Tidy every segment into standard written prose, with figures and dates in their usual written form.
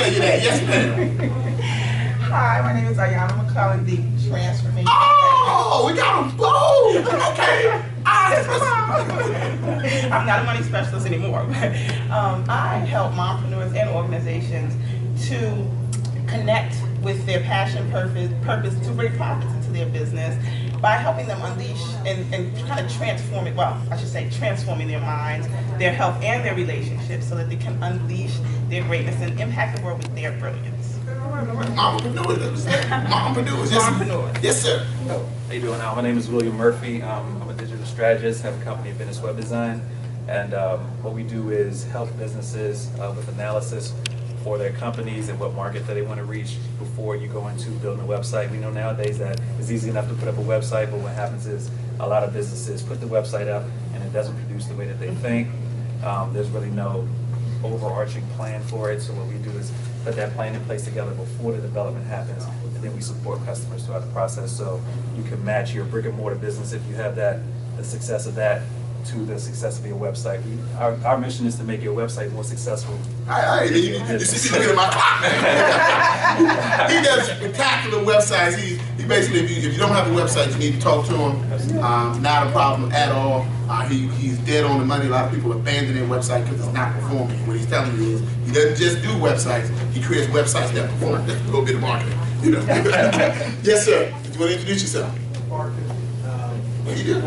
tell you that. Yes, ma'am. Hi, my name is Ayana McCullough, the transformation. Oh, we got them both. Okay. I'm not a money specialist anymore, but I help mompreneurs and organizations to connect with their passion, purpose to bring profits into their business by helping them unleash and kind of transforming, well, I should say transforming their minds, their health, and their relationships so that they can unleash their greatness and impact the world with their brilliance. Mompreneurs. Yes, sir. How you doing? My name is William Murphy. I'm a digital strategist, have a company, Business Web Design, and what we do is help businesses with analysis for their companies and what market that they want to reach before you go into building a website. We know nowadays that it's easy enough to put up a website, but what happens is a lot of businesses put the website up and it doesn't produce the way that they think. There's really no overarching plan for it, so what we do is put that plan in place together before the development happens, and then we support customers throughout the process so you can match your brick and mortar business, if you have that, the success of that, to the success of your website. Our mission is to make your website more successful. You see, look at my clock, man. He does spectacular websites. He basically, if you don't have a website, you need to talk to him. Not a problem at all. He's dead on the money. A lot of people abandon their website because it's not performing. What he's telling you is he doesn't just do websites. He creates websites that perform. That's a little bit of marketing, you know. Yes, sir. Do you want to introduce yourself? What do you do?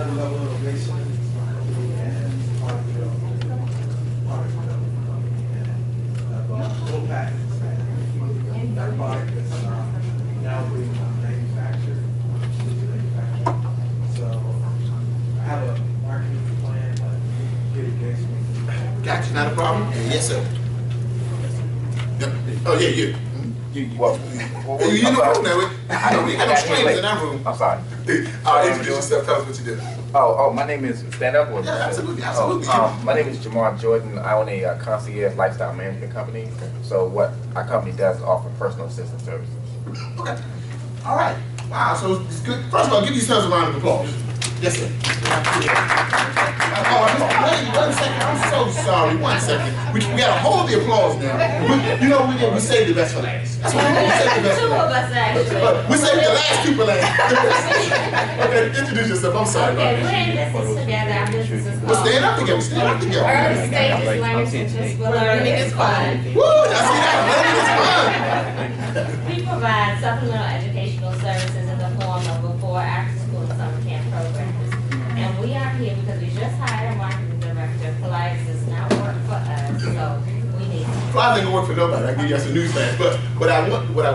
Now we manufacture. So I have a marketing plan, but get against me. Gotcha, not a problem. Yes, sir. Yep. Oh yeah, you. You in the room now. I know we got no strangers in that room. I'm sorry. Introduce yourself. Tell us what you do. Oh, my name is Stand Up. Yeah, absolutely. My name is Jamar Jordan. I own a concierge lifestyle management company. So what our company does is offer personal assistant services. Okay. All right. Wow. So it's good. First of all, give yourselves a round of applause. Yes, sir. Wait 1 second. I'm so sorry. 1 second. We got to hold the applause now. We saved the best for last. That's what we do. We saved the best for last. We saved the last two for last. Okay, introduce yourself. I'm sorry. Okay, we're in business together. Our business is We're staying up together. Staying up together. Early stages learning. Learning is fun. Woo! I see that. Learning is fun. We provide supplemental educational services in the form of before, after school, and summer camp programs. And we are here because we just hired a marketing director. Pilates does not work for us, so we need to. Pilates ain't gonna work for nobody. I'll give you some news flash. But what I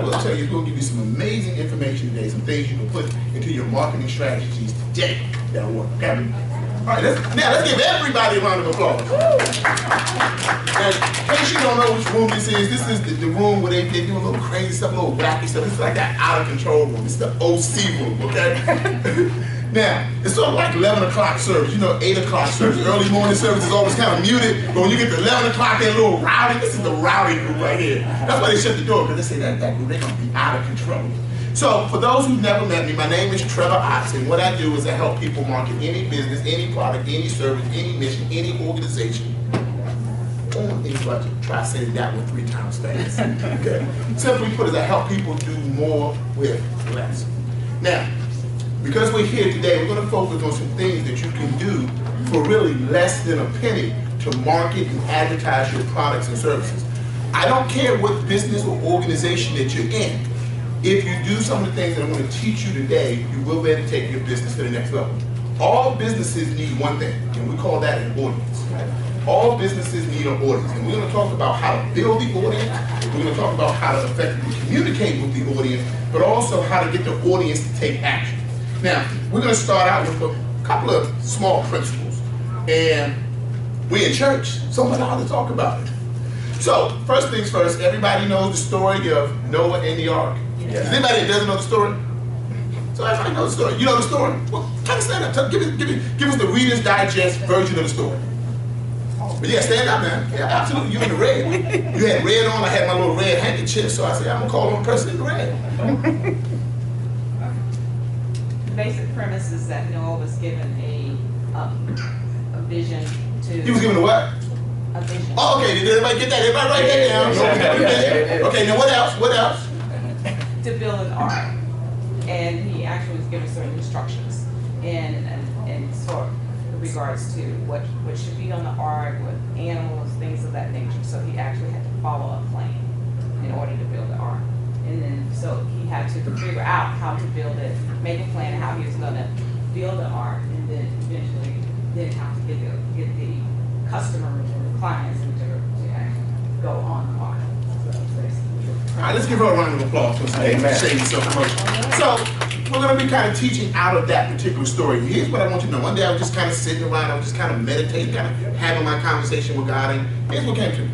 will tell you is we're gonna give you some amazing information today, some things you can put into your marketing strategies today that'll work. Okay? All right, let's give everybody a round of applause. Now, in case you don't know which room this is the room where they do a little crazy stuff, a little wacky stuff. This is like that out of control room. It's the OC room, okay? Now, it's sort of like 11 o'clock service. 8 o'clock service. Early morning service is always kind of muted, but when you get to 11 o'clock, they're a little rowdy. This is the rowdy group right here. That's why they shut the door, because they say that group, they're going to be out of control. So, for those who've never met me, my name is Trevor Otts, and what I do is I help people market any business, any product, any service, any mission, any organization on a budget. Try saying that one 3 times fast. Okay? Simply put, is I help people do more with less. Now, because we're here today, we're going to focus on some things that you can do for really less than a penny to market and advertise your products and services. I don't care what business or organization that you're in. If you do some of the things that I'm going to teach you today, you will be able to take your business to the next level. All businesses need one thing, and we call that an audience. Right? All businesses need an audience, and we're going to talk about how to build the audience. We're going to talk about how to effectively communicate with the audience, but also how to get the audience to take action. Now, we're going to start out with a couple of small principles, and we're in church, so much how to talk about it. So, first things first, everybody knows the story of Noah and the ark. Does anybody that doesn't know the story? So everybody knows the story. You know the story? Well, kind of stand up. Give us the Reader's Digest version of the story. But yeah, stand up, man. Yeah, absolutely. You in the red. You had red on. I had my little red handkerchief, so I said, I'm going to call on a person in the red. The basic premise is that Noah was given a vision to... He was given a what? A vision. Oh, okay, did everybody get that? Everybody write that down. Okay, now what else? What else? To build an ark. And he actually was given certain instructions and sort of regards to what should be on the ark, what animals, things of that nature. So he actually had to follow a plan in order to build the ark. And then so he had to figure out how to build it, make a plan how he was gonna build the ark, and then eventually then how to get the customers or the clients to actually go on the ark. All right, let's give her a round of applause for saying so much. So we're going to be kind of teaching out of that particular story. Here's what I want you to know. One day I was just kind of sitting around, I was just kind of meditating, kind of having my conversation with God, and here's what came to me.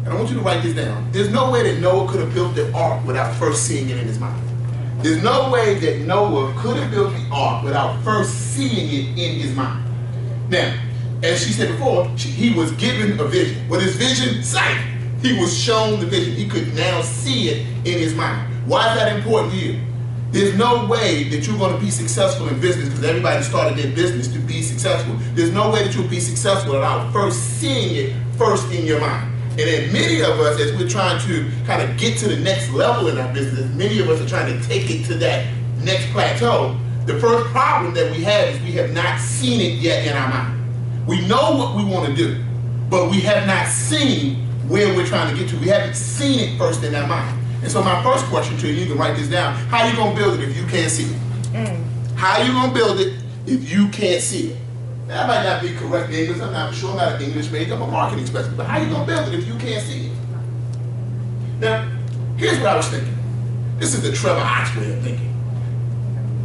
And I want you to write this down. There's no way that Noah could have built the ark without first seeing it in his mind. There's no way that Noah could have built the ark without first seeing it in his mind. Now, as she said before, he was given a vision. What is vision? Sight. He was shown the vision. He could now see it in his mind. Why is that important to you? There's no way that you're going to be successful in business because everybody started their business to be successful. There's no way that you'll be successful without first seeing it first in your mind. And then many of us, as we're trying to kind of get to the next level in our business, many of us are trying to take it to that next plateau. The first problem that we have is we have not seen it yet in our mind. We know what we want to do, but we have not seen where we're trying to get to. We haven't seen it first in our mind. And so my first question to you can write this down. How are you going to build it if you can't see it? How are you going to build it if you can't see it? That might not be correct English. I'm not sure. I'm not an English major. I'm a marketing specialist. But how are you going to build it if you can't see it? Now, here's what I was thinking. This is the Trevor Otts way of thinking.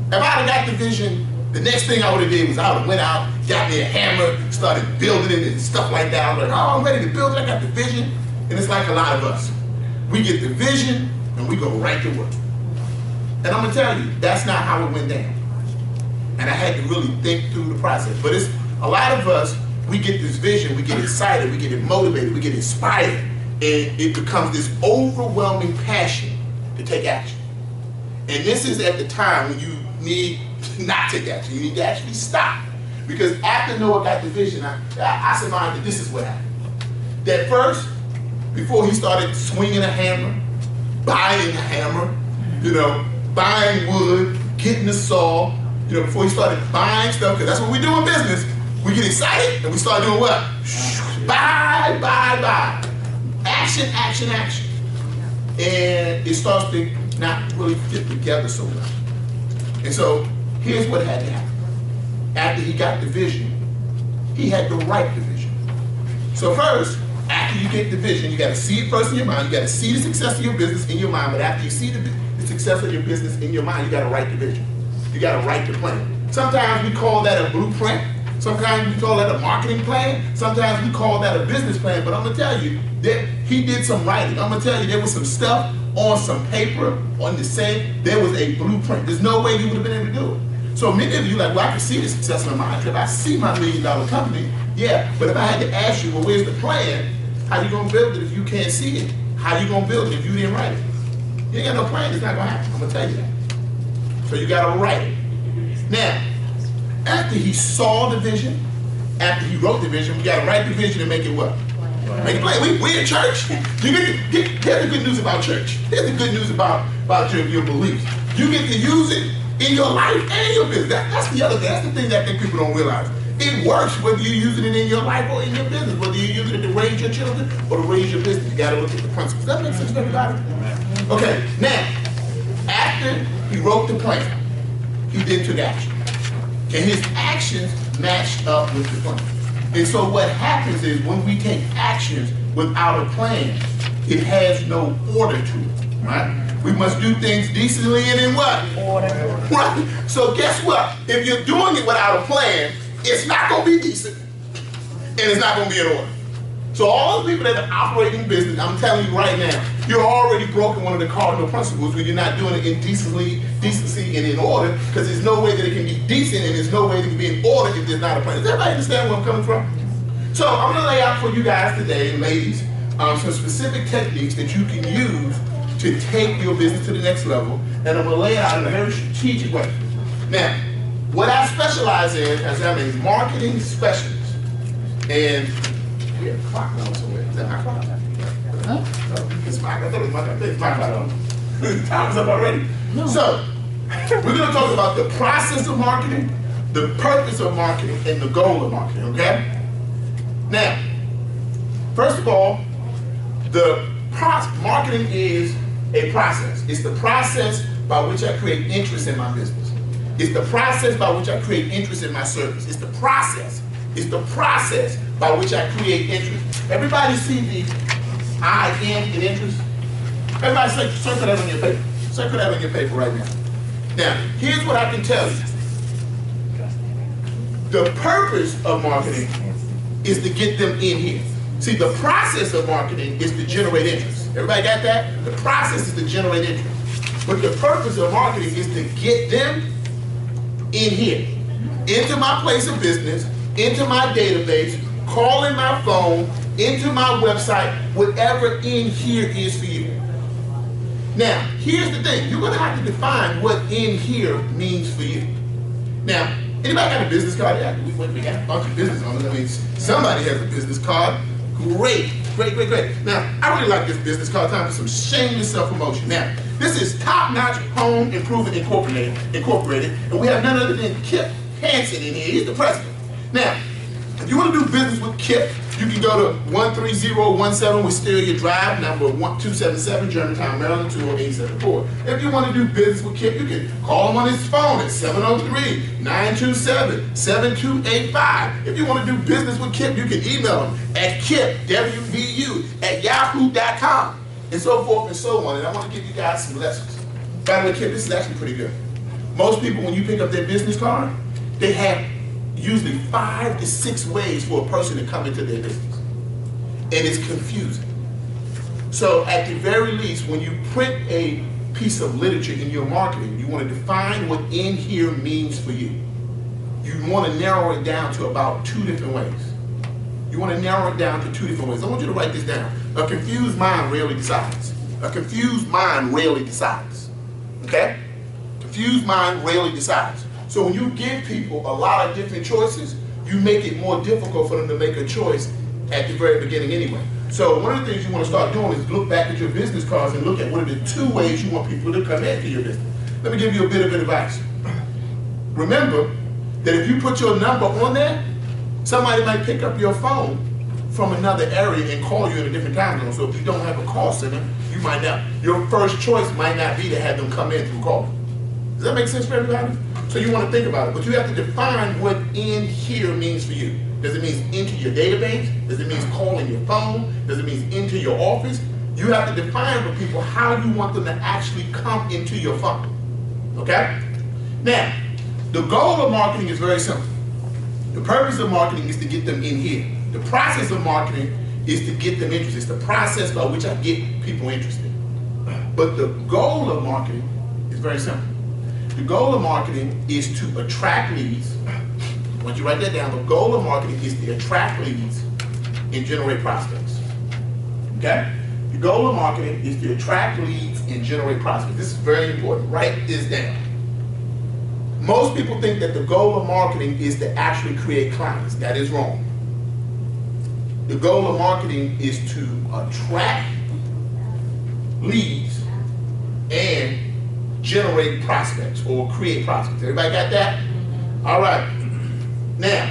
If I'd have got the vision, the next thing I would have did was I would have went out, got me a hammer, started building it and stuff like that. I was like, oh, I'm ready to build it. I got the vision. And it's like a lot of us. We get the vision and we go right to work. And I'm going to tell you, that's not how it went down. And I had to really think through the process. But it's a lot of us, we get this vision, we get excited, we get motivated, we get inspired, and it becomes this overwhelming passion to take action. And this is at the time when you need to not take action. You need to actually stop. Because after Noah got the vision, I surmised that this is what happened. That first, before he started swinging a hammer, buying a hammer, buying wood, getting a saw, before he started buying stuff, because that's what we do in business. We get excited and we start doing what? Buy, buy, buy. Action, action, action. And it starts to not really fit together so well. And so here's what had to happen. After he got the vision, he had to write the vision. So first, after you get the vision, you got to see it first in your mind. You got to see the success of your business in your mind. But after you see the success of your business in your mind, you got to write the vision. You got to write the plan. Sometimes we call that a blueprint. Sometimes we call that a marketing plan. Sometimes we call that a business plan. But I'm going to tell you that he did some writing. I'm going to tell you there was some stuff on some paper, on the same, there was a blueprint. There's no way he would have been able to do it. So many of you are like, well, I can see the success of my trip. I see my $1 million company. Yeah, but if I had to ask you, well, where's the plan? How you going to build it if you can't see it? How you going to build it if you didn't write it? You ain't got no plan. It's not going to happen. I'm going to tell you that. So you got to write it. Now, after he saw the vision, after he wrote the vision, we got to write the vision and make it what? Make it plain. We in church. Here's the good news about church. Here's the good news about your beliefs. You get to use it in your life and your business. That's the other thing. That's the thing that I think people don't realize. It works whether you're using it in your life or in your business, whether you're using it to raise your children or to raise your business. You got to look at the principles. That makes sense to everybody? Okay, now, after he wrote the plan, he then took action. And his actions matched up with the plan. And so what happens is when we take actions without a plan, it has no order to it, right? We must do things decently and in what? Order. Right? So guess what? If you're doing it without a plan, it's not going to be decent and it's not going to be in order. So all the people that are operating business, I'm telling you right now, you're already broken one of the cardinal principles when you're not doing it in decency and in order, because there's no way that it can be decent and there's no way that it can be in order if there's not a plan. Does everybody understand where I'm coming from? So I'm going to lay out for you guys today, and ladies, some specific techniques that you can use to take your business to the next level, and I'm going to lay it out in a very strategic way. Now, what I specialize in is I'm a marketing specialist, and Yeah, clock on somewhere. Is that my clock? Huh? Oh, it's my, I thought it was my clock. It's my clock. Time's up already. No. So, we're going to talk about the process of marketing, the purpose of marketing, and the goal of marketing, okay? Now, first of all, marketing is a process. It's the process by which I create interest in my business. It's the process by which I create interest in my service. It's the process. It's the process by which I create interest. Everybody see the I in interest? Everybody circle that on your paper. Circle that on your paper right now. Now, here's what I can tell you. The purpose of marketing is to get them in here. See, the process of marketing is to generate interest. Everybody got that? The process is to generate interest. But the purpose of marketing is to get them in here, into my place of business, into my database, calling my phone, into my website, whatever in here is for you. Now, here's the thing. You're going to have to define what in here means for you. Now, anybody got a business card? Yeah, we got a bunch of business owners. I mean, somebody has a business card. Great, great, great, great. Now, I really like this business card. Time for some shameless self-promotion. Now, this is Top Notch Home Improvement Incorporated, and we have none other than Kip Hansen in here. He's the president. Now, if you want to do business with Kip, you can go to 13017 Wisteria Drive, number 1277, Germantown, Maryland, 20874. If you want to do business with Kip, you can call him on his phone at 703-927-7285. If you want to do business with Kip, you can email him at kipwvu@yahoo.com, and so forth and so on. And I want to give you guys some lessons. By the way, Kip, this is actually pretty good. Most people, when you pick up their business card, they have usually 5 to 6 ways for a person to come into their business. And it's confusing. So at the very least, when you print a piece of literature in your marketing, you want to define what in here means for you. You want to narrow it down to about 2 different ways. You want to narrow it down to 2 different ways. I want you to write this down. A confused mind rarely decides. A confused mind rarely decides. Okay? Confused mind rarely decides. So when you give people a lot of different choices, you make it more difficult for them to make a choice at the very beginning anyway. So one of the things you want to start doing is look back at your business cards and look at what are the 2 ways you want people to come into your business. Let me give you a bit of advice. Remember that if you put your number on there, somebody might pick up your phone from another area and call you in a different time zone. So if you don't have a call center, you might not, your first choice might not be to have them come in through call. Does that make sense for everybody? So you want to think about it, but you have to define what in here means for you. Does it mean into your database? Does it mean calling your phone? Does it mean into your office? You have to define for people how you want them to actually come into your phone. Okay? Now, the goal of marketing is very simple. The purpose of marketing is to get them in here. The process of marketing is to get them interested. It's the process by which I get people interested. But the goal of marketing is very simple. The goal of marketing is to attract leads. Once you write that down, the goal of marketing is to attract leads and generate prospects. Okay? The goal of marketing is to attract leads and generate prospects. This is very important. Write this down. Most people think that the goal of marketing is to actually create clients. That is wrong. The goal of marketing is to attract leads and generate prospects or create prospects. Everybody got that? All right. Now,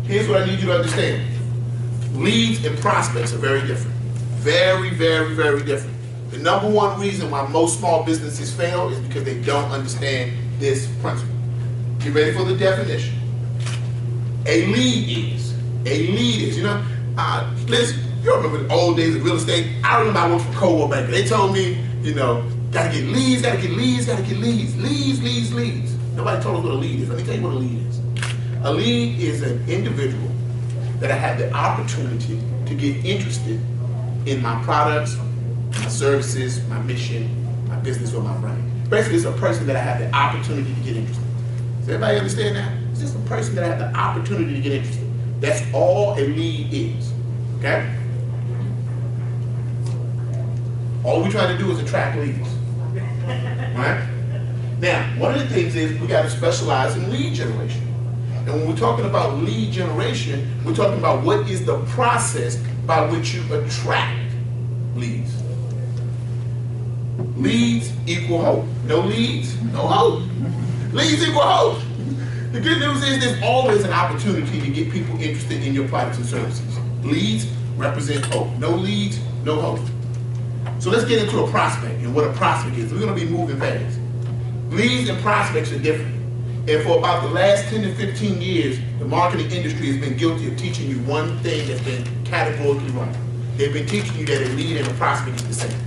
here's what I need you to understand. Leads and prospects are very different. Very, very, very different. The number one reason why most small businesses fail is because they don't understand this principle. Get ready for the definition. A lead is, listen, you remember the old days of real estate? I remember I worked for Coldwell Banker. They told me, gotta get leads, gotta get leads. Leads. Nobody told us what a lead is. Let me tell you what a lead is. A lead is an individual that I have the opportunity to get interested in my products, my services, my mission, my business, or my brand. Basically, it's a person that I have the opportunity to get interested. Does everybody understand that? It's just a person that I have the opportunity to get interested. That's all a lead is. Okay? All we're trying to do is attract leads. Right? Now, one of the things is we got to specialize in lead generation. And when we're talking about lead generation, we're talking about what is the process by which you attract leads. Leads equal hope. No leads, no hope. Leads equal hope. The good news is there's always an opportunity to get people interested in your products and services. Leads represent hope. No leads, no hope. So let's get into a prospect and what a prospect is. We're going to be moving fast. Leads and prospects are different. And for about the last 10 to 15 years, the marketing industry has been guilty of teaching you one thing that's been categorically wrong. They've been teaching you that a lead and a prospect is the same.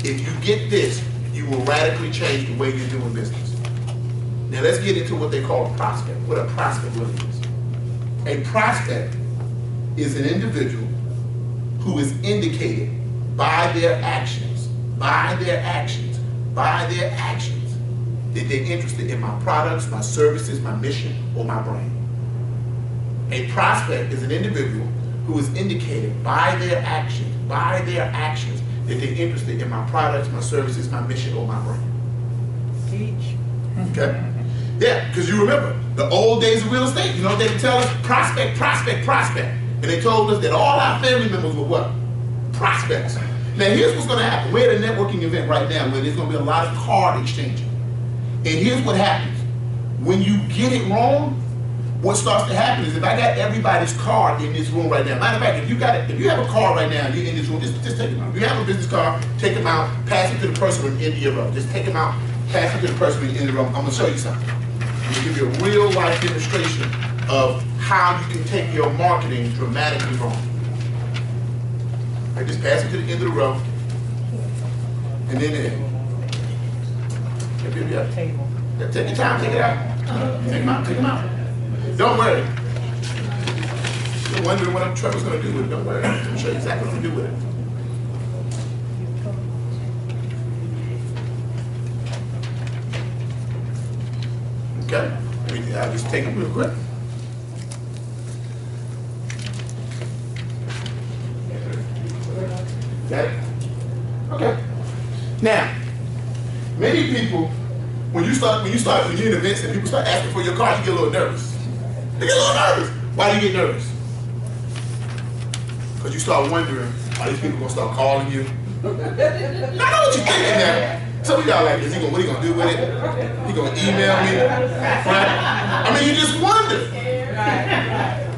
If you get this, you will radically change the way you're doing business. Now let's get into what they call a prospect, what a prospect really is. A prospect is an individual who is indicated by their actions, that they're interested in my products, my services, my mission, or my brand. A prospect is an individual who is indicated by their actions, that they're interested in my products, my services, my mission, or my brand. Teach. Okay? Yeah, because you remember, the old days of real estate, you know what they would tell us? Prospect, prospect, prospect. And they told us that all our family members were what? Prospects. Now here's what's going to happen. We're at a networking event right now where there's going to be a lot of card exchanging. And here's what happens. When you get it wrong, what starts to happen is if I got everybody's card in this room right now, matter of fact, if you have a card right now and you're in this room, just take them out. If you have a business card, take them out, pass it to the person in the end of your row. Just take them out, pass it to the person in the end of the row. I'm going to show you something. I'm going to give you a real life demonstration of how you can take your marketing dramatically wrong. I just pass it to the end of the row, and then yeah. Take your time, take it out. Take them out. Don't worry. You're wondering what Trevor's going to do with it. Don't worry. I'm going to show you exactly what to do with it. Okay? I'll just take it real quick. Got it? Okay. Now, many people, when you're in events and people start asking for your card, you get a little nervous. They get a little nervous. Why do you get nervous? Because you start wondering, are these people gonna start calling you? I know what you're thinking now. Some of y'all like, what are you gonna do with it? He gonna email me? Right? I mean, you just wonder.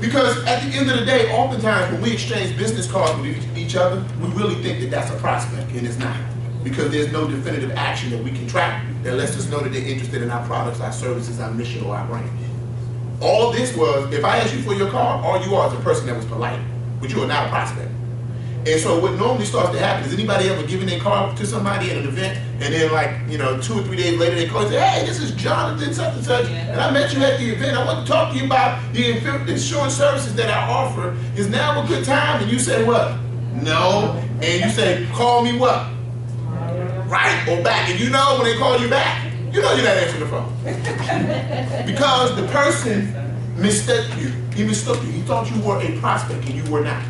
Because at the end of the day, oftentimes when we exchange business cards with each other, we really think that that's a prospect, and it's not. Because there's no definitive action that we can track that lets us know that they're interested in our products, our services, our mission, or our brand. All of this was, if I asked you for your card, all you are is a person that was polite, but you are not a prospect. And so what normally starts to happen is anybody ever giving their card to somebody at an event, and then 2 or 3 days later they call and say, hey, this is Jonathan such and such, and I met you at the event. I want to talk to you about the insurance services that I offer. Is now a good time? And you say what? No. And you say, call me what? Right or back. And you know when they call you back, you know you're not answering the phone. Because the person mistook you. He mistook you. He thought you were a prospect and you were not.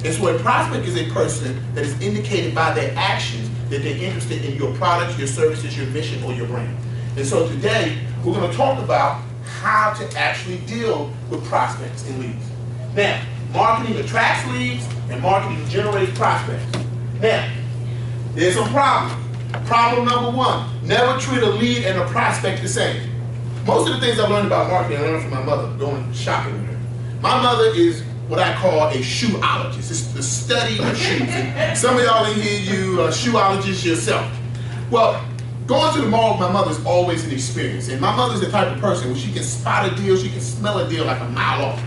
And so a prospect is a person that is indicated by their actions that they're interested in your products, your services, your mission, or your brand. And so today, we're going to talk about how to actually deal with prospects and leads. Now, marketing attracts leads and marketing generates prospects. Now, there's some problems. Problem number one, never treat a lead and a prospect the same. Most of the things I learned about marketing, I learned from my mother, going shopping with her. My mother is what I call a shoeologist. It's the study of shoes. And some of y'all in here, you are shoeologists yourself. Well, going to the mall with my mother is always an experience. And my mother's the type of person where she can spot a deal, she can smell a deal like a mile off.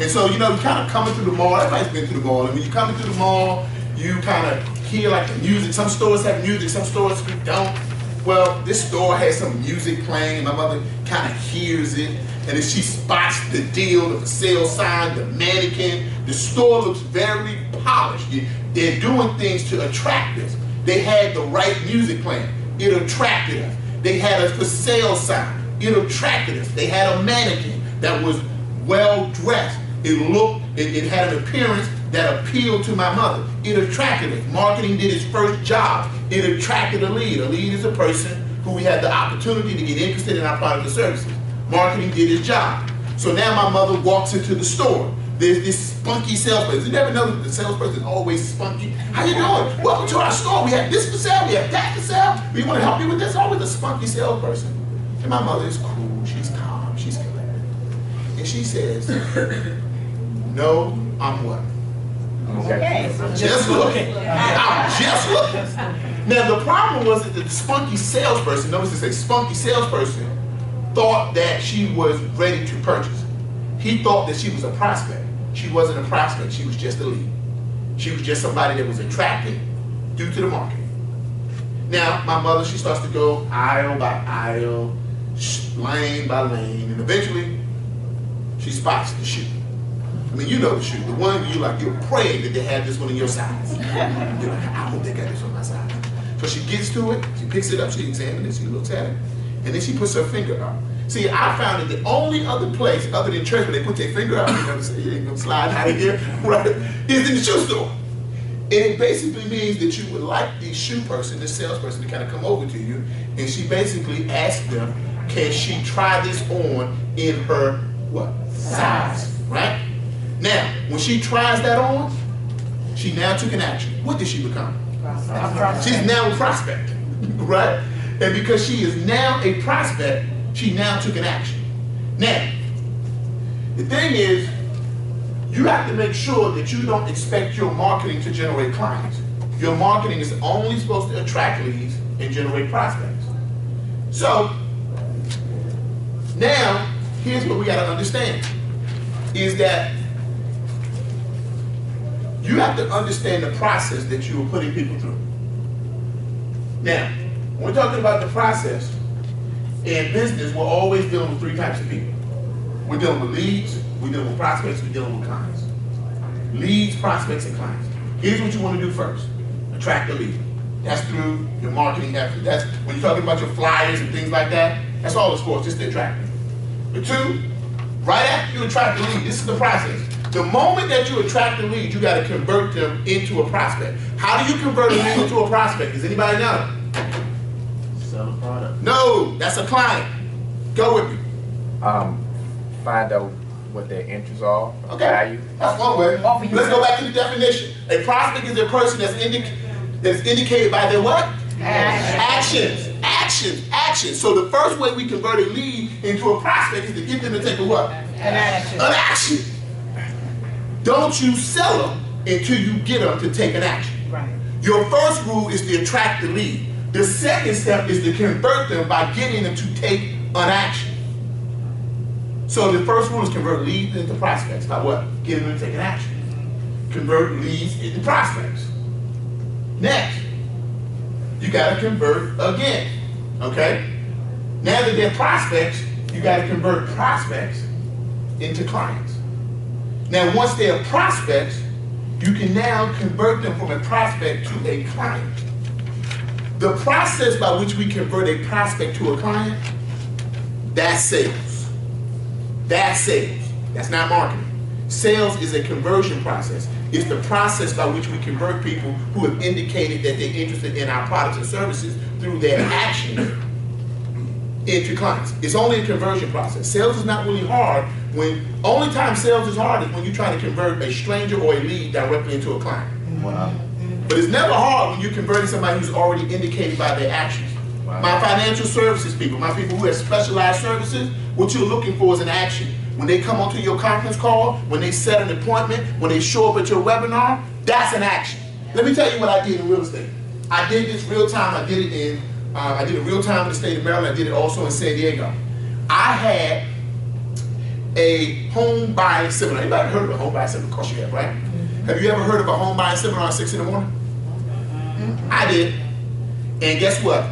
And so, you know, kind of coming through the mall, everybody's been through the mall. And when you're coming through the mall, you kind of hear like the music. Some stores have music, some stores don't. Well, this store has some music playing, and my mother kind of hears it. And then she spots the deal, the for sale sign, the mannequin. The store looks very polished. They're doing things to attract us. They had the right music playing. It attracted us. They had a for sale sign. It attracted us. They had a mannequin that was well dressed. It had an appearance that appealed to my mother. It attracted us. Marketing did its first job. It attracted a lead. A lead is a person who we had the opportunity to get interested in our product or services. Marketing did its job. So now my mother walks into the store. There's this spunky salesperson. You never know that the salesperson is always spunky. How you doing? Welcome to our store. We have this for sale. We have that for sale. We want to help you with this. Always a spunky salesperson. And my mother is cool. She's calm. She's collected. And she says, no, I'm what? Okay. Just looking. I'm just looking. Now the problem was that the spunky salesperson, notice it's a spunky salesperson, thought that she was ready to purchase. He thought that she was a prospect. She wasn't a prospect, she was just a lead. She was just somebody that was attracted due to the market. Now, my mother, she starts to go aisle by aisle, lane by lane, and eventually, she spots the shoe. I mean, you know the shoe, the one you're praying that they have this one in your size. You're like, I hope they got this on my size. So she gets to it, she picks it up, she examines it, she looks at it, and then she puts her finger up. See, I found that the only other place other than church where they put their finger out, you know, say, you ain't gonna slide out of here, right, is in the shoe store. And it basically means that you would like the shoe person, the salesperson, to kind of come over to you, and she basically asks them, can she try this on in her, what, size, right? Now, when she tries that on, she now took an action. What did she become? She's now a prospect, right? And because she is now a prospect, she now took an action. Now, the thing is, you have to make sure that you don't expect your marketing to generate clients. Your marketing is only supposed to attract leads and generate prospects. So, now, here's what we got to understand, is that you have to understand the process that you are putting people through. Now, when we're talking about the process, in business, we're always dealing with three types of people. We're dealing with leads, we're dealing with prospects, we're dealing with clients. Leads, prospects, and clients. Here's what you want to do first. Attract a lead. That's through your marketing effort. That's when you're talking about your flyers and things like that, that's all it's for, just to attract them. But two, right after you attract the lead, this is the process. The moment that you attract the lead, you got to convert them into a prospect. How do you convert a lead into a prospect? Does anybody know? Sell a product. No, that's a client. Go with me. Find out what their interests are, Okay. value. That's one way. Let's go back to the definition. A prospect is a person that's indicated by their what? Actions. Actions. So the first way we convert a lead into a prospect is to get them to take a what? An action. An action. Don't you sell them until you get them to take an action. Right. Your first rule is to attract the lead. The second step is to convert them by getting them to take an action. So the first rule is convert leads into prospects. By what? Getting them to take an action. Convert leads into prospects. Next, you got to convert again. Okay? Now that they're prospects, you got to convert prospects into clients. Now, once they're prospects, you can now convert them from a prospect to a client. The process by which we convert a prospect to a client, that's sales. That's sales. That's not marketing. Sales is a conversion process. It's the process by which we convert people who have indicated that they're interested in our products and services through their actions into clients. It's only a conversion process. Sales is not really hard. Only time sales is hard is when you try to convert a stranger or a lead directly into a client. Wow. But it's never hard when you're converting somebody who's already indicated by their actions. Wow. My financial services people, my people who have specialized services, what you're looking for is an action. When they come onto your conference call, when they set an appointment, when they show up at your webinar, that's an action. Let me tell you what I did in real estate. I did this real time. I did it real time in the state of Maryland. I did it also in San Diego. I had a home buying seminar. Anybody heard of a home buying seminar? Of course you have, right? Have you ever heard of a home buying seminar at 6 in the morning? I did. And guess what?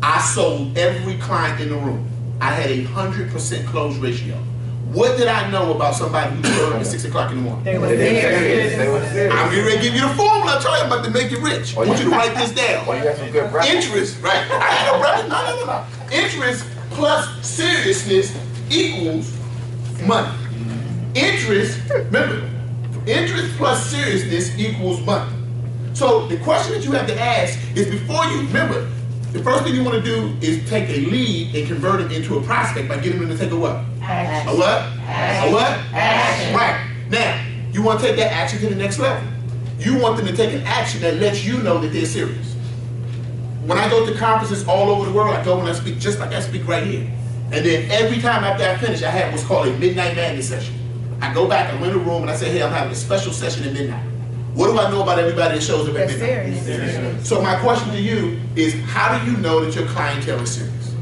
I sold every client in the room. I had a 100% close ratio. What did I know about somebody who showed up at 6 o'clock in the morning? They were serious. I'm getting ready to give you the formula. I told you I'm about to make you rich. I want you to write this down. Well, you got some good breakfast. Interest, right? I had no breakfast. No. Interest plus seriousness equals money. Interest, remember, interest plus seriousness equals money. So the question that you have to ask is before you, remember, The first thing you want to do is take a lead and convert it into a prospect by getting them to take a what? Action. A what? Action. A what? Action. Right. Now, you want to take that action to the next level. You want them to take an action that lets you know that they're serious. When I go to conferences all over the world, I go and I speak just like I speak right here. And then every time after I finish, I have what's called a Midnight Madness session. I go back, I'm in the room, and I say, hey, I'm having a special session at midnight. What do I know about everybody that shows up at midnight? So my question to you is, how do you know that your clientele is serious?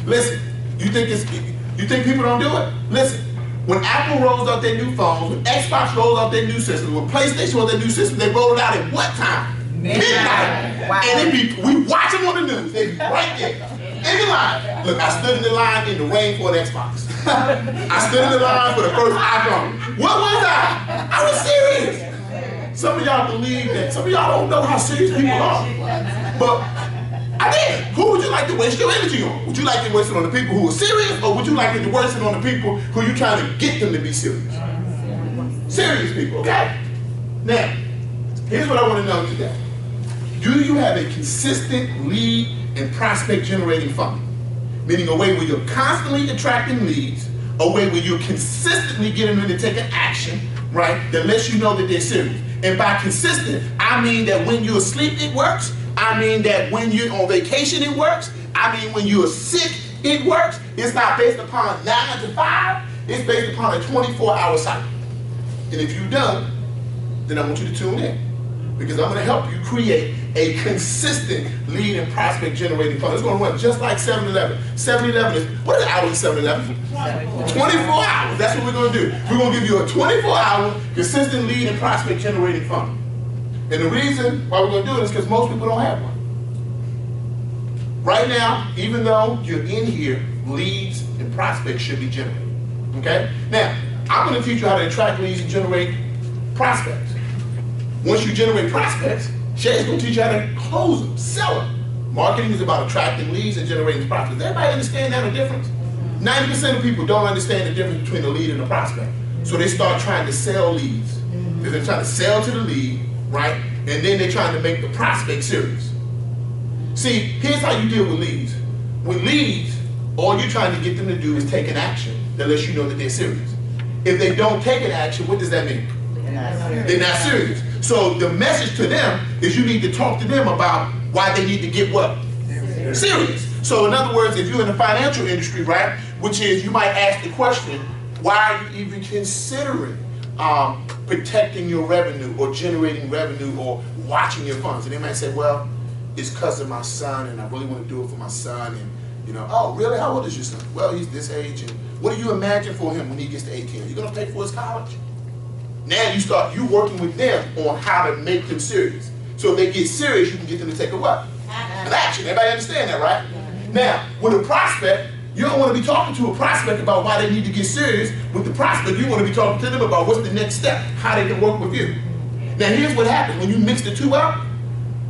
Listen, you think people don't do it? Listen, when Apple rolls out their new phones, when Xbox rolls out their new system, when PlayStation rolls out their new system, they roll it out at what time? Midnight. Wow. And we watch them on the news. They be right there. In the line. Look, I stood in the line in the rain for an Xbox. I stood in the line for the first iPhone. What was I? I was serious. Some of y'all believe that. Some of y'all don't know how serious people are. But I did. Who would you like to waste your energy on? Would you like to waste it on the people who are serious, or would you like to waste it on the people who you're trying to get them to be serious? Serious people, okay? Now, here's what I want to know today. Do you have a consistent lead and prospect generating funnel? Meaning a way where you're constantly attracting leads, a way where you're consistently getting them to take an action, right, that lets you know that they're serious. And by consistent, I mean that when you're asleep, it works. I mean that when you're on vacation, it works. I mean when you're sick, it works. It's not based upon 9 to 5. It's based upon a 24-hour cycle. And if you don't, then I want you to tune in, because I'm going to help you create a consistent lead and prospect generating funnel. It's going to run just like 7-Eleven. 7-Eleven is, what is the hour in 7-Eleven? 24 hours. That's what we're going to do. We're going to give you a 24-hour consistent lead and prospect generating funnel. And the reason why we're going to do it is because most people don't have one. Right now, even though you're in here, leads and prospects should be generated. Okay? Now, I'm going to teach you how to attract leads and generate prospects. Once you generate prospects, Shay's going to teach you how to close them, sell them. Marketing is about attracting leads and generating prospects. Does everybody understand that difference? 90% of people don't understand the difference between a lead and a prospect. So they start trying to sell leads. Because they're trying to sell to the lead, right? And then they're trying to make the prospect serious. See, here's how you deal with leads. With leads, all you're trying to get them to do is take an action that lets you know that they're serious. If they don't take an action, what does that mean? They're not serious. So the message to them is you need to talk to them about why they need to get what? Serious. So in other words, if you're in the financial industry, right, which is you might ask the question, why are you even considering protecting your revenue or generating revenue or watching your funds? And they might say, well, it's because of my son and I really want to do it for my son. And you know, oh really, how old is your son? Well, he's this age. And what do you imagine for him when he gets to 18? You're going to pay for his college? Now you working with them on how to make them serious. So if they get serious, you can get them to take a what? An action. Everybody understand that, right? Now, with a prospect, you don't want to be talking to a prospect about why they need to get serious. With the prospect, you want to be talking to them about what's the next step, how they can work with you. Now, here's what happens. When you mix the two up,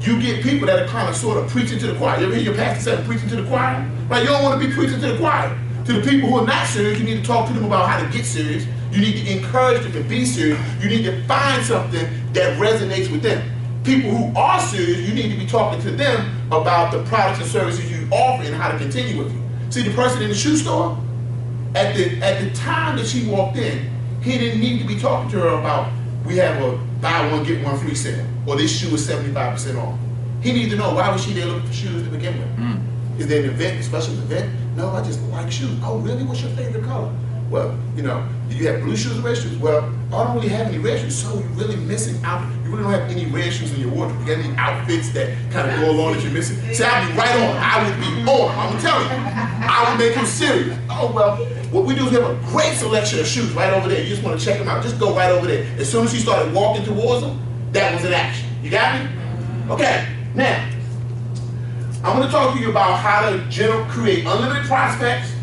you get people that are kind of sort of preaching to the choir. You ever hear your pastor say preaching to the choir? Right? You don't want to be preaching to the choir. To the people who are not serious, you need to talk to them about how to get serious. You need to encourage them to be serious. You need to find something that resonates with them. People who are serious, you need to be talking to them about the products and services you offer and how to continue with you. See, the person in the shoe store, at the time that she walked in, he didn't need to be talking to her about, we have a buy one, get one free sale, or this shoe is 75% off. He needed to know, why was she there looking for shoes to begin with? Is there an event, a special event? No, I just like shoes. Oh, really? What's your favorite color? Well, you know, do you have blue shoes or red shoes? Well, I don't really have any red shoes, so you're really missing out. You really don't have any red shoes in your wardrobe. You got any outfits that kind of go along that you're missing? See, I'd be right on. I would be on. I'm telling you. I would make him serious. Oh, well, what we do is we have a great selection of shoes right over there. You just want to check them out. Just go right over there. As soon as she started walking towards them, that was an action. You got me? Okay, now, I'm going to talk to you about how to create unlimited prospects,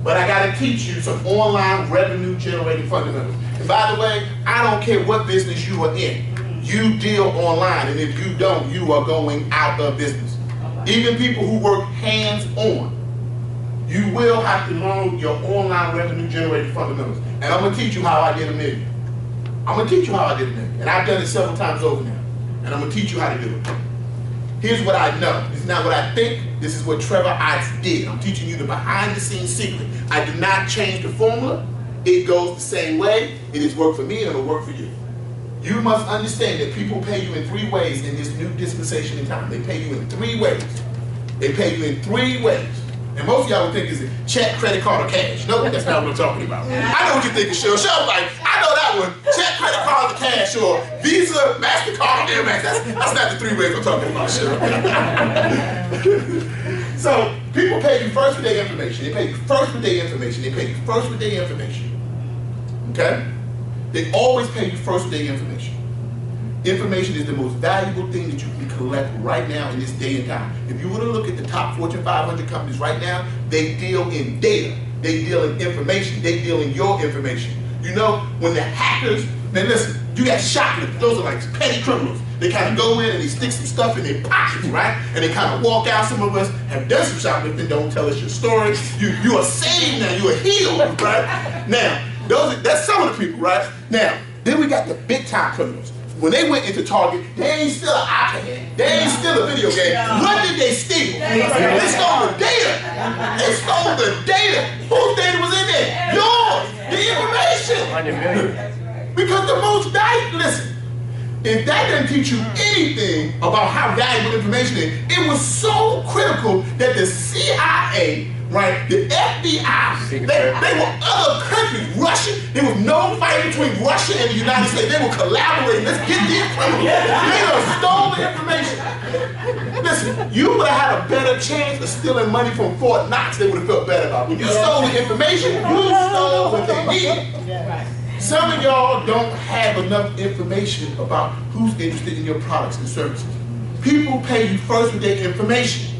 but I got to teach you some online revenue generating fundamentals. And by the way, I don't care what business you are in. You deal online, and if you don't, you are going out of business. Even people who work hands-on, you will have to learn your online revenue generating fundamentals. And I'm going to teach you how I did $1 million. I'm going to teach you how I did $1 million. And I've done it several times over now. And I'm going to teach you how to do it. Here's what I know. This is not what I think. This is what Trevor Otts did. I'm teaching you the behind-the-scenes secret. I do not change the formula. It goes the same way. It has worked for me and it'll work for you. You must understand that people pay you in 3 ways in this new dispensation in time. They pay you in 3 ways. They pay you in 3 ways. And most of y'all would think it's a check, credit card, or cash. No, that's not what I'm talking about. I know what you're thinking, Cheryl. Cheryl's like, I know that one. Check, credit card, or cash, or Visa, MasterCard, Amex. That's not the 3 ways I'm talking about, Cheryl. So, people pay you first with their information. They pay you first with their information. They pay you first with their information. Okay? They always pay you first with their information. Information is the most valuable thing that you can collect right now in this day and time. If you were to look at the top Fortune 500 companies right now, they deal in data. They deal in information. They deal in your information. You know, when the hackers, now listen, you got shoplifters. Those are like petty criminals. They kind of go in and they stick some stuff in their pockets, right? And they kind of walk out. Some of us have done some shoplifting. Don't tell us your story. You are saved now. You are healed, right? Now, that's some of the people, right? Now, then we got the big time criminals. When they went into Target, they ain't steal an iPad. They ain't steal a video game. What did they steal? They stole the data. They stole the data. Whose data was in there? Yours. The information. 100 million. Because the most valuable, listen, if that doesn't teach you anything about how valuable information is, it was so critical that the CIA, right, the FBI, they were other countries, Russia. There was no fight between Russia and the United States. They were collaborating. Let's get these criminals. They done stole the information. Listen, you would have had a better chance of stealing money from Fort Knox. They would have felt better about it. When you stole the information, you stole what they needed. Some of y'all don't have enough information about who's interested in your products and services. People pay you first with their information.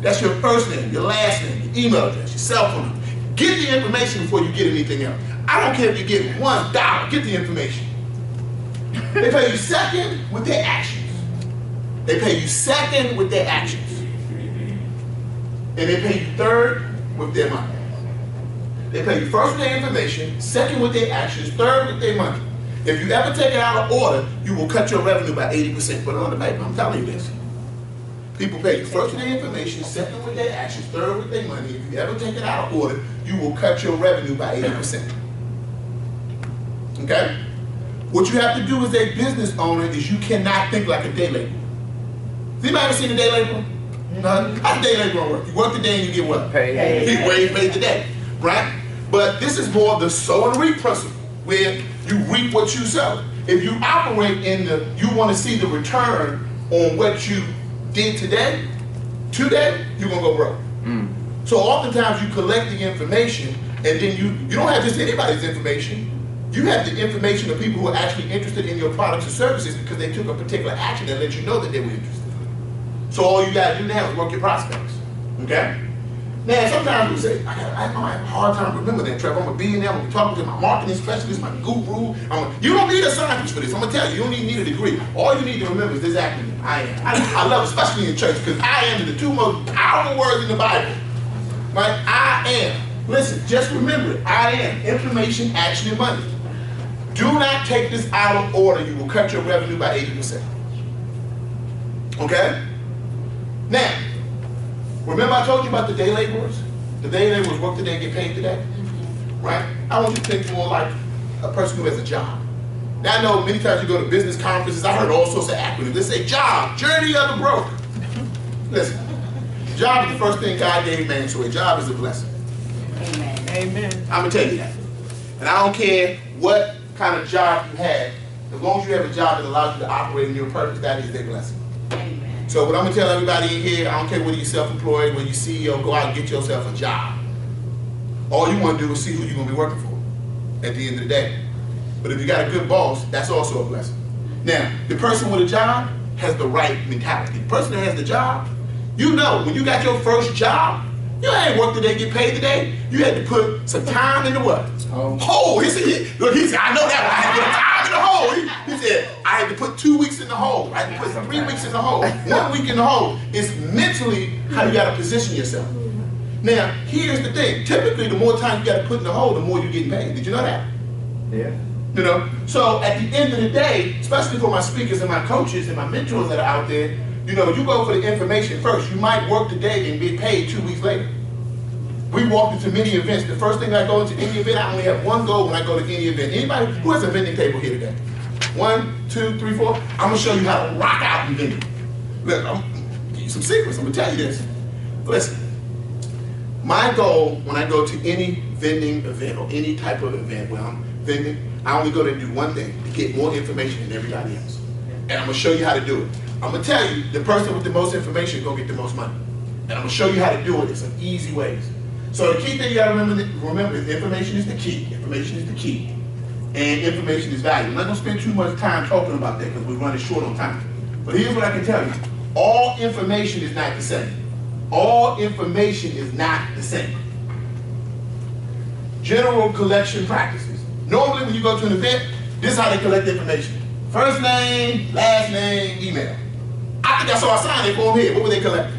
That's your first name, your last name, your email address, your cell phone number. Get the information before you get anything else. I don't care if you get $1, get the information. They pay you second with their actions. They pay you second with their actions. And they pay you third with their money. They pay you first with their information, second with their actions, third with their money. If you ever take it out of order, you will cut your revenue by 80%. Put it on the paper, I'm telling you this. People pay you first with their information, second with their actions, third with their money. If you ever take it out of order, you will cut your revenue by 80%. Okay? What you have to do as a business owner is you cannot think like a day laborer. Has anybody ever seen a day laborer? No? How's a day laborer work? You work the day and you get what? Paid. You paid the day, right? But this is more the sow and reap principle, where you reap what you sow. If you operate in the, you want to see the return on what you did today, you're gonna go broke. So oftentimes you collect the information and then you don't have just anybody's information. You have the information of people who are actually interested in your products and services because they took a particular action that let you know that they were interested. So all you gotta do now is work your prospects, okay? Now sometimes we say, I have a hard time remembering that, Trevor. I'm gonna be in there, I'm gonna be talking to my marketing specialist, my guru. You don't need a scientist for this, I'm gonna tell you, you don't even need a degree. All you need to remember is this acronym, I am. I love it, especially in church, because I am is the 2 most powerful words in the Bible. Right? I am. Listen, just remember it. I am. Information, action, and money. Do not take this out of order. You will cut your revenue by 80%. Okay? Now, remember I told you about the day laborers? The day laborers work today and get paid today? Right? I want you to think more like a person who has a job. Now I know many times you go to business conferences, I heard all sorts of acronyms. They say job, journey of the broke. Listen, job is the first thing God gave man, so a job is a blessing. Amen. Amen. I'm gonna tell you that. And I don't care what kind of job you have, as long as you have a job that allows you to operate in your purpose, that is their blessing. Amen. So what I'm gonna tell everybody in here, I don't care whether you're self-employed, whether you're CEO, go out and get yourself a job. All you wanna do is see who you're gonna be working for at the end of the day. But if you got a good boss, that's also a blessing. Now, the person with a job has the right mentality. The person that has the job, you know, when you got your first job, you ain't worked today, get paid today. You had to put some time into what? Hole. He said, look, he said, I know that. I had to put time in the hole. He said, I had to put 2 weeks in the hole. I had to put 3 weeks in the hole. 1 week in the hole. It's mentally how you got to position yourself. Now, here's the thing. Typically, the more time you got to put in the hole, the more you're getting paid. Did you know that? Yeah. You know? So at the end of the day, especially for my speakers and my coaches and my mentors that are out there, you know, you go for the information first. You might work today and be paid 2 weeks later. We walked into many events. The first thing I go into any event, I only have one goal when I go to any event. Anybody who has a vending table here today? 1, 2, 3, 4. I'm gonna show you how to rock out in vending. Look, I'm gonna give you some secrets. I'm gonna tell you this. Listen, my goal when I go to any vending event or any type of event where I'm vending, I only go to do one thing, to get more information than everybody else. And I'm gonna show you how to do it. I'm gonna tell you, the person with the most information is gonna get the most money. And I'm gonna show you how to do it in some easy ways. So the key thing you gotta remember is information is the key. Information is the key. And information is value. I'm not gonna spend too much time talking about that because we're running short on time. But here's what I can tell you. All information is not the same. All information is not the same. General collection practices. Normally when you go to an event, this is how they collect information. First name, last name, email. I think I saw a sign they form here. What were they collecting?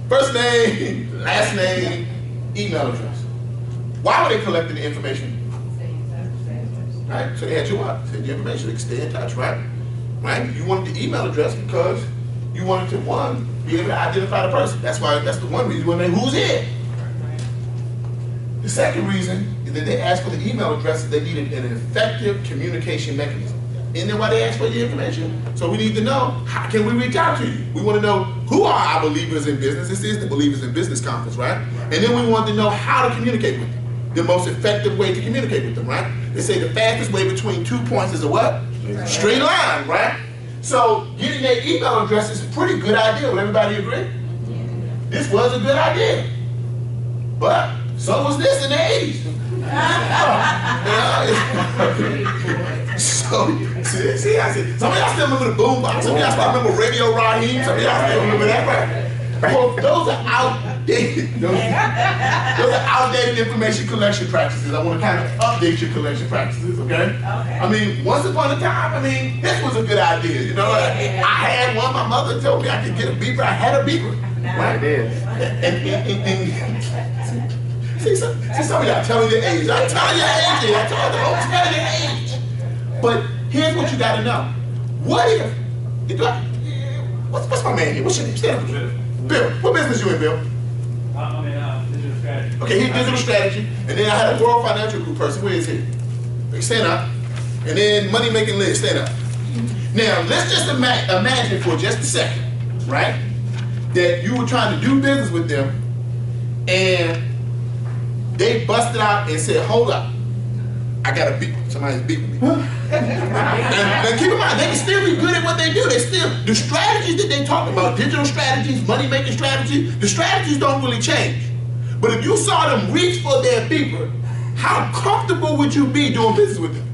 First name, last name, email address. Why were they collecting the information? Right? So they had you what? Send your information, they can stay in touch, right? Right? You wanted the email address because you wanted to, one, be able to identify the person. That's the one reason you want to know who's here. The second reason is that they asked for the email address. They needed an effective communication mechanism. Isn't that why they asked for your information? So we need to know, how can we reach out to you? We want to know who are our believers in business. This is the Believers in Business Conference, right? And then we want to know how to communicate with them. The most effective way to communicate with them, right? They say the fastest way between 2 points is a what? Straight line, right? So getting their email address is a pretty good idea. Would everybody agree? This was a good idea. But so was this in the 80s. So, see, I said, some of y'all still remember the boombox, some of y'all still remember Radio Raheem, some of y'all still remember that, right? Well, those are outdated. Those are outdated information collection practices. I want to kind of update your collection practices, okay? I mean, once upon a time, I mean, this was a good idea, you know? I had one, my mother told me I could get a beeper, I had a beeper. Right? It is. See, some of y'all telling your age. I'm telling your age. I told them, don't tell your age. But here's what you got to know. What if what's my man here? What's your name? Stand up. Bill. What business you in, Bill? I'm in digital strategy. Okay, he's digital strategy. And then I had a World Financial Group person. Where is he? Stand up. And then Money Making Liz. Stand up. Now, let's just imagine for just a second, right, that you were trying to do business with them and they busted out and said, hold up, I got to beat, somebody's beating me. and keep in mind, they can still be good at what they do. The strategies that they talk about, digital strategies, money-making strategies, the strategies don't really change. But if you saw them reach for their beeper, how comfortable would you be doing business with them?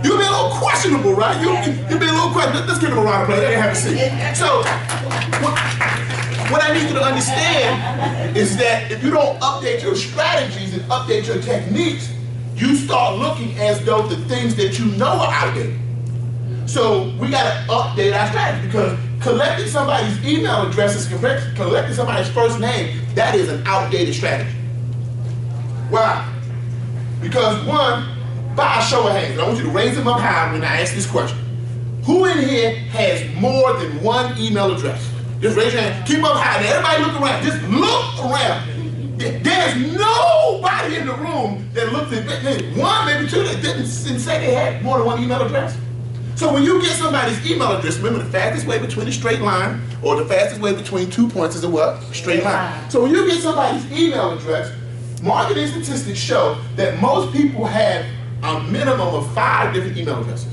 You'd be a little questionable, right? You'd be a little questionable. Let's give them a round of applause. Let me have a seat. So, what I need you to understand is that if you don't update your strategies and update your techniques, you start looking as though the things that you know are outdated. So we got to update our strategy because collecting somebody's email address is collecting somebody's first name, that is an outdated strategy. Why? Because one, by a show of hands, I want you to raise them up high when I ask this question. Who in here has more than one email address? Just raise your hand. Keep up high. Now everybody look around. Just look around. There's nobody in the room that looked at one, maybe two, that didn't say they had more than one email address. So when you get somebody's email address, remember the fastest way between a straight line or the fastest way between 2 points is a what? Straight line. So when you get somebody's email address, marketing statistics show that most people have a minimum of 5 different email addresses.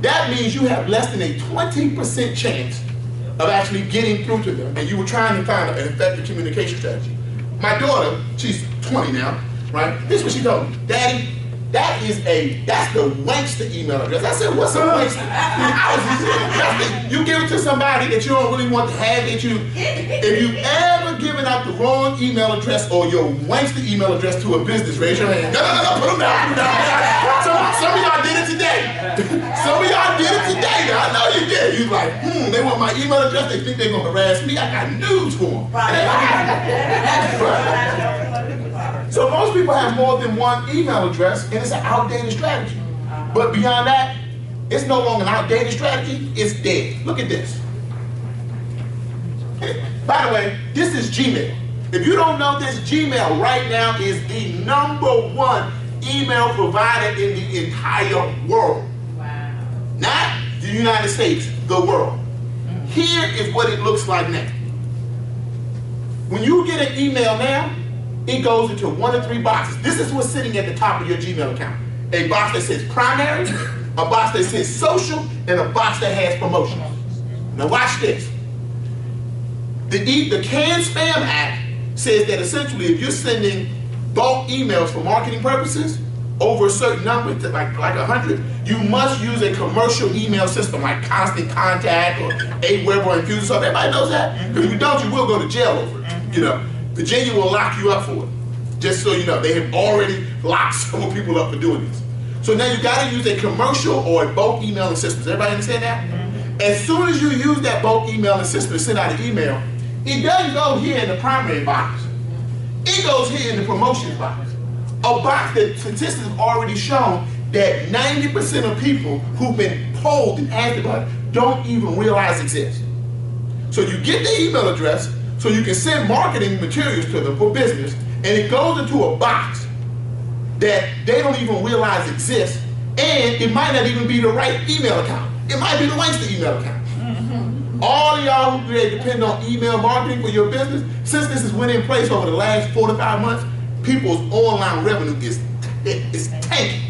That means you have less than a 20% chance of actually getting through to them, and you were trying to find an effective communication strategy. My daughter, she's 20 now, right? This is what she told me. Daddy, that's the wankster email address. I said, what's a wankster? You give it to somebody that you don't really want to have it. If you've ever given out the wrong email address or your wankster email address to a business, raise your hand. No, put them down. Some of y'all did it today. Some of y'all did it today. Now, I know you did. You like, they want my email address. They think they're going to harass me. I got news for them. So most people have more than one email address, and it's an outdated strategy. But beyond that, it's no longer an outdated strategy. It's dead. Look at this. By the way, this is Gmail. If you don't know this, Gmail right now is the #1 email provider in the entire world. Wow. Not the United States, the world. Here is what it looks like now. When you get an email now, it goes into one of 3 boxes. This is what's sitting at the top of your Gmail account. A box that says primary, a box that says social, and a box that has promotions. Now watch this. The Can Spam Act says that essentially if you're sending bulk emails for marketing purposes over a certain number, like 100, you must use a commercial email system like Constant Contact or AWeber or Infusionsoft. Everybody knows that? Because if you don't, you will go to jail over it. You know, Virginia will lock you up for it. Just so you know, they have already locked several people up for doing this. So now you got to use a commercial or a bulk emailing system. Does everybody understand that? As soon as you use that bulk emailing system to send out an email, it doesn't go here in the primary box. It goes here in the promotions box. A box that statistics have already shown that 90% of people who've been polled and asked about it don't even realize exists. So you get the email address so you can send marketing materials to them for business, and it goes into a box that they don't even realize exists, and it might not even be the right email account. It might be the wasted email account. All of y'all who depend on email marketing for your business, since this has went in place over the last 4 to 5 months, people's online revenue is tanking.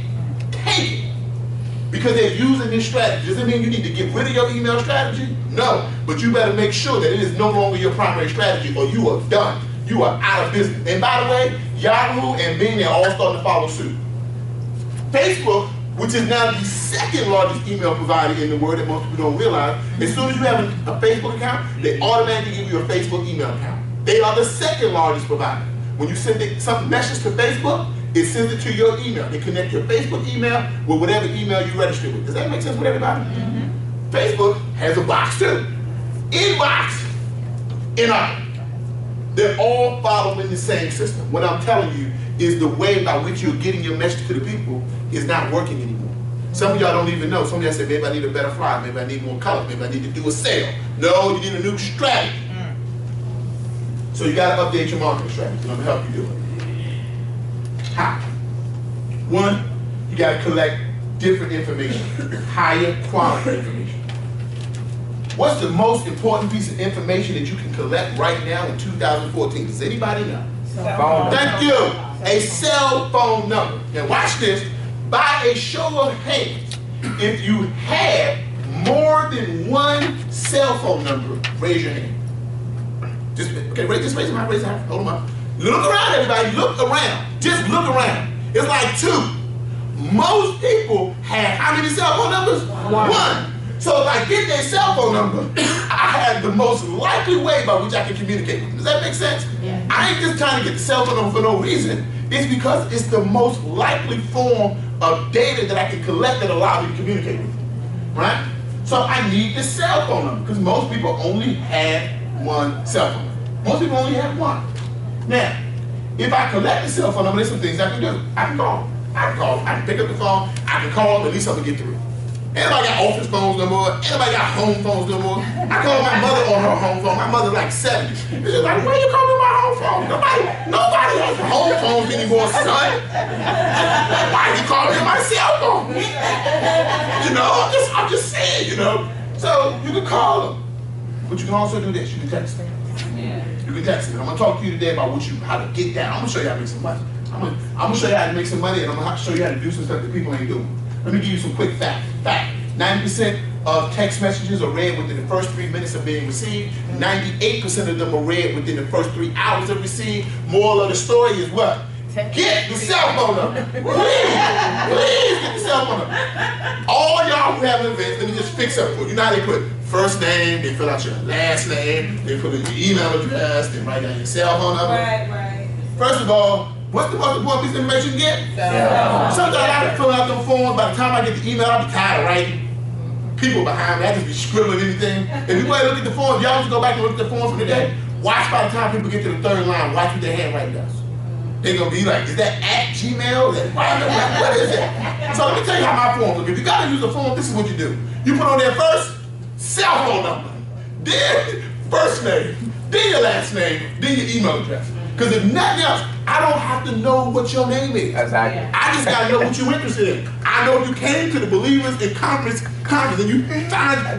Because they're using this strategy. Does it mean you need to get rid of your email strategy? No, but you better make sure that it is no longer your primary strategy or you are done. You are out of business. And by the way, Yahoo and Bing are all starting to follow suit. Facebook, which is now the 2nd largest email provider in the world that most people don't realize, as soon as you have a Facebook account, they automatically give you a Facebook email account. They are the 2nd largest provider. When you send some message to Facebook, it sends it to your email. They connect your Facebook email with whatever email you register with. Does that make sense with everybody? Facebook has a box too. Inbox, they're all following the same system. What I'm telling you is the way by which you're getting your message to the people is not working anymore. Some of y'all don't even know. Some of y'all say, maybe I need a better flyer, maybe I need more color, maybe I need to do a sale. No, you need a new strategy. So you got to update your marketing strategy, and I'm going to help you do it. How? 1, you got to collect different information, higher quality information. What's the most important piece of information that you can collect right now in 2014? Does anybody know? Thank you. A cell phone number. Now watch this. By a show of hands, if you have more than 1 cell phone number, raise your hand. Just raise your hand. Raise your hand. Hold them up. Look around, everybody. Look around. Just look around. It's like 2. Most people have how many cell phone numbers? 1. So if I get their cell phone number, I have the most likely way by which I can communicate with them. Does that make sense? Yeah. I ain't just trying to get the cell phone number for no reason. It's because it's the most likely form of data that I can collect that allows me to communicate with them. Right? So I need the cell phone number because most people only have 1 cell phone number. Most people only have 1. Now, if I collect the cell phone number, there's some things I can do. I can call. I can pick up the phone. I can call them. At least I can get through. Anybody got office phones no more? Anybody got home phones no more? I call my mother on her home phone. My mother's like 70. She's like, why you calling my home phone? Nobody has home phones anymore, son. Why you calling my cell phone? You know, I'm just saying, you know. So you can call them, but you can also do this. You can text them. You can text them. I'm gonna talk to you today about how to get down. I'm gonna show you how to make some money. I'm gonna show you how to make some money, and I'm gonna show you how to do some stuff that people ain't doing. Let me give you some quick facts. 90% of text messages are read within the first 3 minutes of being received. 98% of them are read within the first 3 hours of received. Moral of the story is what? Get the cell phone number. Please get the cell phone number. All y'all who have events, let me just fix up for you. You know how they put first name, they fill out your last name, they put in your email address, they write down your cell phone number. Right. First of all, what's the most important piece of information you get? Sometimes I be filling out them forms. By the time I get the email, I'll be tired of writing. People behind me, I just be scribbling anything. If you want to look at the forms, y'all just go back and look at the forms from the day. Watch by the time people get to the 3rd line, watch what their handwriting does. They're going to be like, is that at Gmail? What is it? So let me tell you how my forms look. If you got to use a form, this is what you do. You put on there first, cell phone number. Then, first name, then your last name, then your email address. Because if nothing else, I don't have to know what your name is. Exactly. I just gotta know what you're interested in. I know if you came to the Believers in Conference, and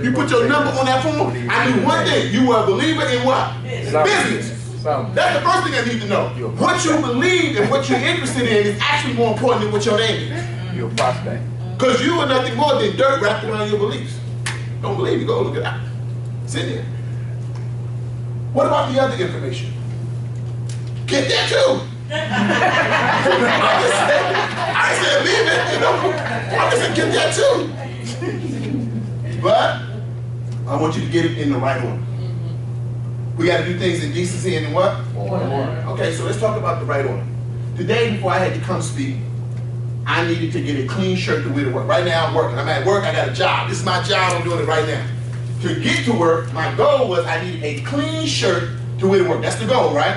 you put your number on that form, I knew one thing, you were a believer in what? Business. That's the first thing I need to know. What you believe and what you're interested in is actually more important than what your name is. You're a prospect. Because you are nothing more than dirt wrapped around your beliefs. Don't believe me, go look it up. It's in there. What about the other information? Get that too. I said leave it, you know. I said get that too. But I want you to get it in the right order. We got to do things in decency and in what? Order. Okay, so let's talk about the right order. Today, before I had to come speak, I needed to get a clean shirt to wear to work. Right now I'm working. I'm at work, I got a job. This is my job, I'm doing it right now. To get to work, my goal was I needed a clean shirt to wear to work. That's the goal, right?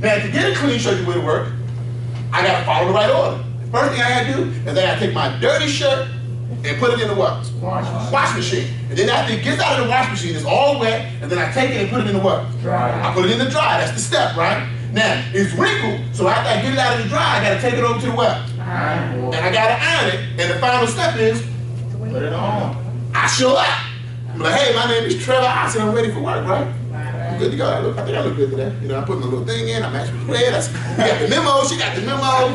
Now to get a clean shirt to wear to work, I got to follow the right order. The first thing I got to do is I got to take my dirty shirt and put it in the what? Wash machine. And then after it gets out of the wash machine, it's all wet, and then I take it and put it in the what? Dry. I put it in the dry, that's the step, right? Now, it's wrinkled, so after I get it out of the dry, I got to take it over to the what? And I got to iron it, and the final step is, put it on. I show up. I'm like, hey, my name is Trevor Otts, and I'm ready for work, right? I'm good to go. I think I look good today. You know, I put my little thing in, I match with the red. We got the memo, she got the memo.